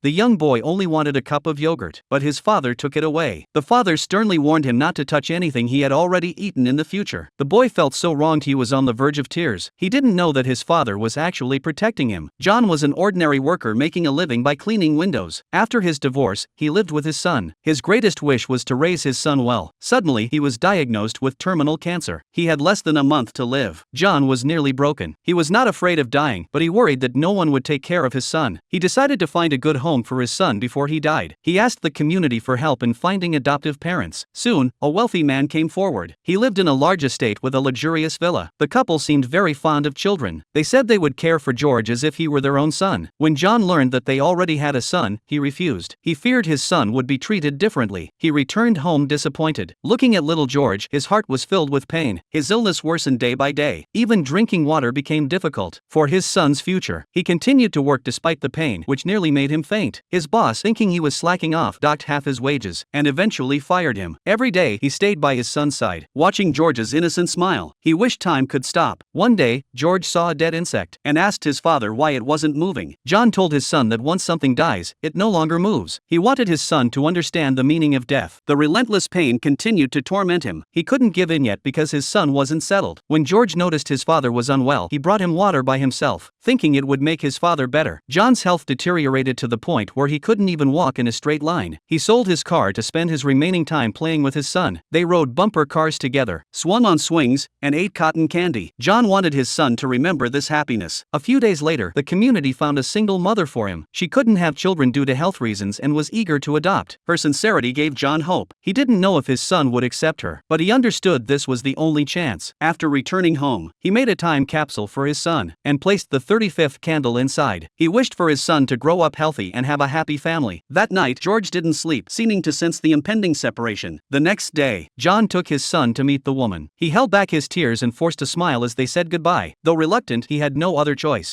The young boy only wanted a cup of yogurt, but his father took it away. The father sternly warned him not to touch anything he had already eaten in the future. The boy felt so wronged he was on the verge of tears. He didn't know that his father was actually protecting him. John was an ordinary worker making a living by cleaning windows. After his divorce, he lived with his son. His greatest wish was to raise his son well. Suddenly, he was diagnosed with terminal cancer. He had less than a month to live. John was nearly broken. He was not afraid of dying, but he worried that no one would take care of his son. He decided to find a good home for his son before he died. He asked the community for help in finding adoptive parents. Soon, a wealthy man came forward. He lived in a large estate with a luxurious villa. The couple seemed very fond of children. They said they would care for George as if he were their own son. When John learned that they already had a son, he refused. He feared his son would be treated differently. He returned home disappointed. Looking at little George, his heart was filled with pain. His illness worsened day by day. Even drinking water became difficult. For his son's future, he continued to work despite the pain, which nearly made him faint. His boss, thinking he was slacking off, docked half his wages, and eventually fired him. Every day, he stayed by his son's side, watching George's innocent smile. He wished time could stop. One day, George saw a dead insect, and asked his father why it wasn't moving. John told his son that once something dies, it no longer moves. He wanted his son to understand the meaning of death. The relentless pain continued to torment him. He couldn't give in yet because his son wasn't settled. When George noticed his father was unwell, he brought him water by himself, thinking it would make his father better. John's health deteriorated to the point where he couldn't even walk in a straight line. He sold his car to spend his remaining time playing with his son. They rode bumper cars together, swung on swings, and ate cotton candy. John wanted his son to remember this happiness. A few days later, the community found a single mother for him. She couldn't have children due to health reasons and was eager to adopt. Her sincerity gave John hope. He didn't know if his son would accept her, but he understood this was the only chance. After returning home, he made a time capsule for his son and placed the 35th candle inside. He wished for his son to grow up healthy and have a happy family. That night, George didn't sleep, seeming to sense the impending separation. The next day, John took his son to meet the woman. He held back his tears and forced a smile as they said goodbye. Though reluctant, he had no other choice.